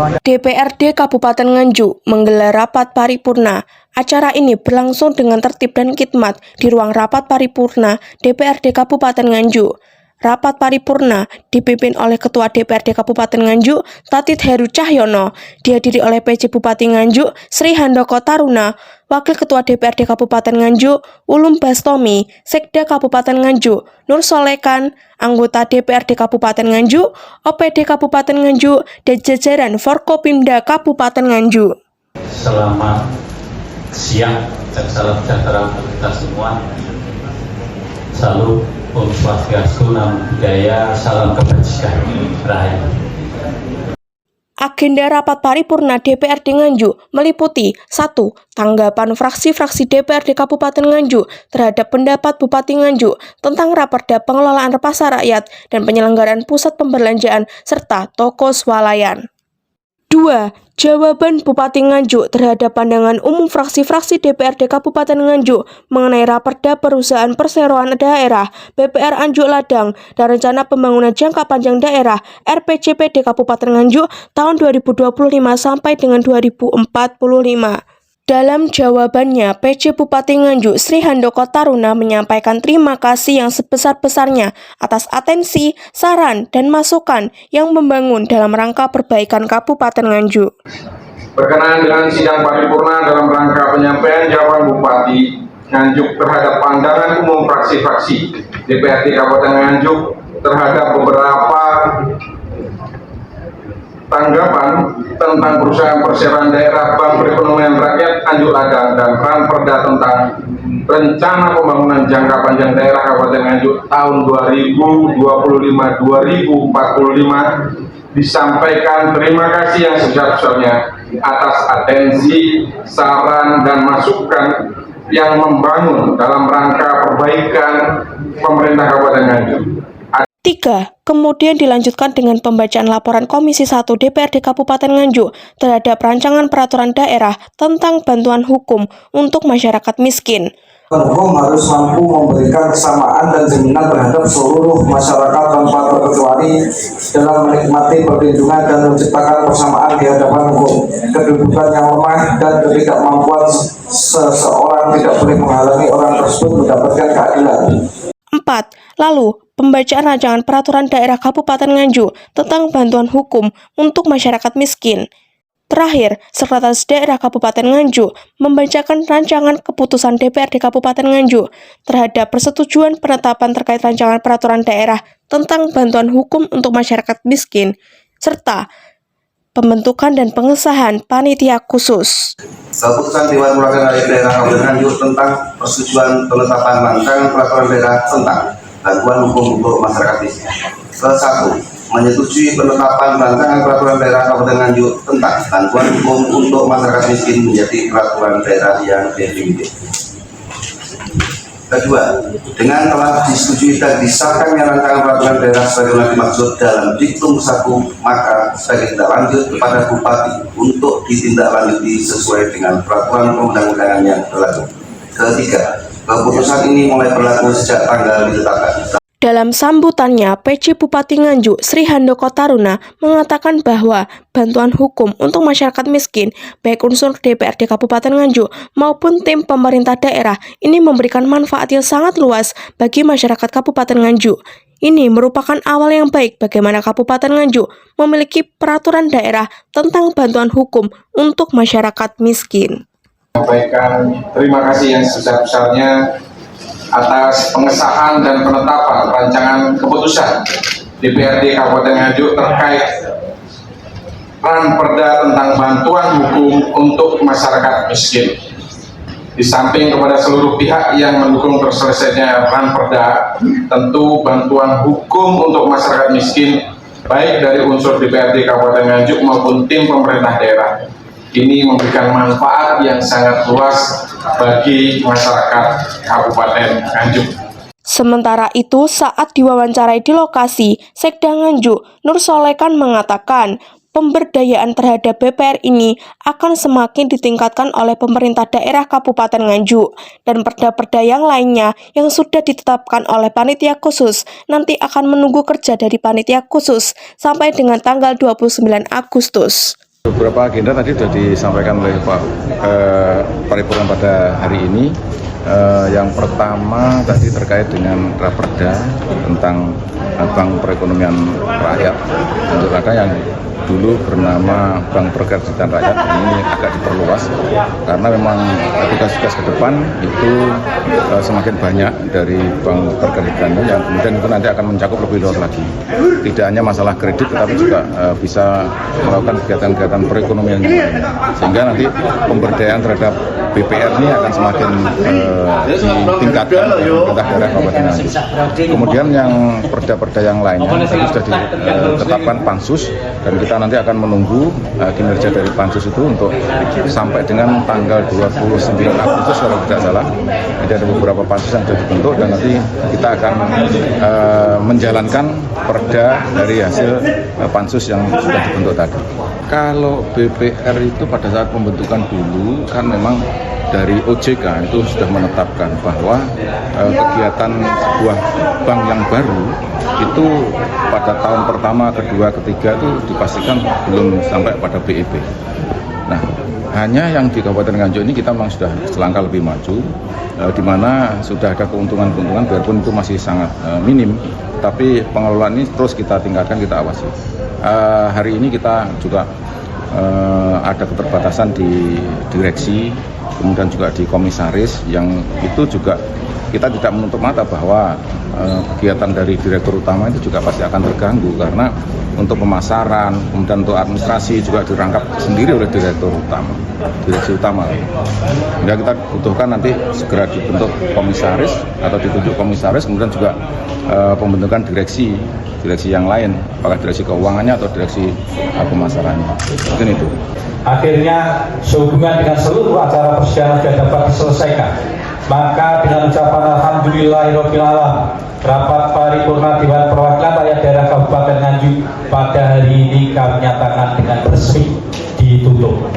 DPRD Kabupaten Nganjuk menggelar rapat paripurna. Acara ini berlangsung dengan tertib dan khidmat di ruang rapat paripurna DPRD Kabupaten Nganjuk. Rapat paripurna dipimpin oleh Ketua DPRD Kabupaten Nganjuk, Tatit Heru Cahyono, dihadiri oleh PJ Bupati Nganjuk, Sri Handoko Taruna, Wakil Ketua DPRD Kabupaten Nganjuk, Ulum Bastomi, Sekda Kabupaten Nganjuk, Nur Solekan, anggota DPRD Kabupaten Nganjuk, OPD Kabupaten Nganjuk, dan jajaran Forkopimda Kabupaten Nganjuk. Selamat siang dan salam sejahtera untuk kita semua. Salam Om Swastiastu, Namo Buddhaya, salam kebajikan rahayu. Agenda rapat paripurna DPRD Nganjuk meliputi 1. Tanggapan fraksi-fraksi DPRD Kabupaten Nganjuk terhadap pendapat Bupati Nganjuk tentang Raperda Pengelolaan Pasar Rakyat dan penyelenggaraan pusat pembelanjaan serta toko swalayan. 2. Jawaban Bupati Nganjuk terhadap pandangan umum fraksi-fraksi DPRD Kabupaten Nganjuk mengenai Raperda Perusahaan Perseroan Daerah BPR Anjuk Ladang dan Rencana Pembangunan Jangka Panjang Daerah RPJPD Kabupaten Nganjuk tahun 2025 sampai dengan 2045. Dalam jawabannya, PJ Bupati Nganjuk Sri Handoko Taruna menyampaikan terima kasih yang sebesar-besarnya atas atensi, saran, dan masukan yang membangun dalam rangka perbaikan Kabupaten Nganjuk. Berkenaan dengan sidang paripurna dalam rangka penyampaian jawaban Bupati Nganjuk terhadap pandangan umum fraksi-fraksi DPRD Kabupaten Nganjuk terhadap beberapa tanggapan tentang perusahaan perseroan daerah Bank Perekonomian Rakyat Anjuk Ladang dan Raperda tentang Rencana Pembangunan Jangka Panjang Daerah Kabupaten Nganjuk tahun 2025-2045 disampaikan terima kasih yang sebesar-besarnya atas atensi, saran, dan masukan yang membangun dalam rangka perbaikan pemerintah Kabupaten Nganjuk. 3. Kemudian dilanjutkan dengan pembacaan laporan Komisi 1 DPRD Kabupaten Nganjuk terhadap rancangan peraturan daerah tentang bantuan hukum untuk masyarakat miskin. Hukum harus mampu memberikan kesamaan dan jaminan terhadap seluruh masyarakat tanpa terkecuali dalam menikmati perlindungan dan menciptakan persamaan di hadapan hukum. Kedudukan yang lemah dan ketidakmampuan seseorang tidak boleh menghalangi orang tersebut mendapatkan keadilan. 4. Lalu, pembacaan rancangan peraturan daerah Kabupaten Nganjuk tentang bantuan hukum untuk masyarakat miskin. Terakhir, Sekretaris Daerah Kabupaten Nganjuk membacakan rancangan keputusan DPRD Kabupaten Nganjuk terhadap persetujuan penetapan terkait rancangan peraturan daerah tentang bantuan hukum untuk masyarakat miskin, serta pembentukan dan pengesahan panitia khusus. Keputusan Dewan Perwakilan Rakyat Daerah Kabupaten Nganjuk tentang persetujuan penetapan rancangan peraturan daerah tentang bantuan hukum untuk masyarakat miskin. Ke-1. Menyetujui penetapan rancangan peraturan daerah Kabupaten Nganjuk tentang bantuan hukum untuk masyarakat miskin menjadi peraturan daerah yang definitif. Kedua, dengan telah disetujui dan disahkannya rancangan peraturan daerah sebagaimana dimaksud dalam diktum 1, maka sebagai tindak lanjut kepada Bupati untuk ditindaklanjuti sesuai dengan peraturan perundang-undangan yang berlaku. Ketiga, keputusan ini mulai berlaku sejak tanggal ditetapkan. Dalam sambutannya, PJ Bupati Nganjuk Sri Handoko Taruna mengatakan bahwa bantuan hukum untuk masyarakat miskin, baik unsur DPRD Kabupaten Nganjuk maupun tim pemerintah daerah, ini memberikan manfaat yang sangat luas bagi masyarakat Kabupaten Nganjuk. Ini merupakan awal yang baik bagaimana Kabupaten Nganjuk memiliki peraturan daerah tentang bantuan hukum untuk masyarakat miskin. Sampaikan terima kasih yang sebesar-besarnya atas pengesahan dan penetapan rancangan keputusan DPRD Kabupaten Nganjuk terkait Raperda tentang bantuan hukum untuk masyarakat miskin. Di samping kepada seluruh pihak yang mendukung terselesainya Raperda, tentu bantuan hukum untuk masyarakat miskin baik dari unsur DPRD Kabupaten Nganjuk maupun tim pemerintah daerah ini memberikan manfaat yang sangat luas bagi masyarakat Kabupaten Nganjuk. Sementara itu, saat diwawancarai di lokasi, Sekda Nganjuk, Nur Solekan mengatakan pemberdayaan terhadap BPR ini akan semakin ditingkatkan oleh pemerintah daerah Kabupaten Nganjuk dan perda-perda yang lainnya yang sudah ditetapkan oleh panitia khusus nanti akan menunggu kerja dari panitia khusus sampai dengan tanggal 29 Agustus. Beberapa agenda tadi sudah disampaikan oleh Pak Paripurna pada hari ini. Yang pertama tadi terkait dengan Raperda tentang Bank Perekonomian Rakyat. Tentu saja yang dulu bernama Bank Perkreditan Rakyat ini agak diperluas karena memang tugas-tugas ke depan itu semakin banyak dari Bank Perkreditan yang kemudian itu nanti akan mencakup lebih luas lagi. Tidak hanya masalah kredit tetapi juga bisa melakukan kegiatan-kegiatan perekonomian yang lain. Sehingga nanti pemberdayaan terhadap BPR ini akan semakin ditingkatkan oleh pemerintah daerah Kabupaten Nganjuk. Kemudian yang perda-perda yang lainnya tadi sudah ditetapkan pansus dan kita nanti akan menunggu kinerja dari pansus itu untuk sampai dengan tanggal 29 Agustus kalau tidak salah. Jadi ada beberapa pansus yang sudah dibentuk dan nanti kita akan menjalankan perda dari hasil pansus yang sudah dibentuk tadi. Kalau BPR itu pada saat pembentukan dulu kan memang dari OJK itu sudah menetapkan bahwa kegiatan sebuah bank yang baru itu pada tahun pertama, kedua, ketiga itu dipastikan belum sampai pada BEP. Nah, hanya yang di Kabupaten Nganjuk ini kita memang sudah selangkah lebih maju, di mana sudah ada keuntungan-keuntungan biarpun itu masih sangat minim, tapi pengelolaan ini terus kita tingkatkan, kita awasi. Hari ini kita juga ada keterbatasan di direksi, kemudian juga di komisaris yang itu juga kita tidak menutup mata bahwa kegiatan dari direktur utama itu juga pasti akan terganggu karena untuk pemasaran, kemudian untuk administrasi juga dirangkap sendiri oleh direktur utama, direksi utama. Sehingga kita butuhkan nanti segera dibentuk komisaris atau ditunjuk komisaris, kemudian juga pembentukan direksi yang lain, apakah direksi keuangannya atau direksi pemasarannya. Mungkin itu. Akhirnya sehubungan dengan seluruh acara persidangan sudah dapat diselesaikan. Maka dengan ucapan alhamdulillahirabbil alamin, rapat paripurna Dewan Perwakilan Rakyat Daerah Kabupaten Nganjuk pada hari ini kami nyatakan dengan resmi ditutup.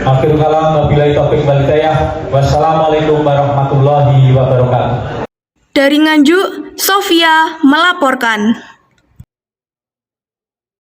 Akhirul kalam, wabillahi taufiq wal hidayah. Wassalamualaikum warahmatullahi wabarakatuh. Dari Nganjuk, Sofia melaporkan.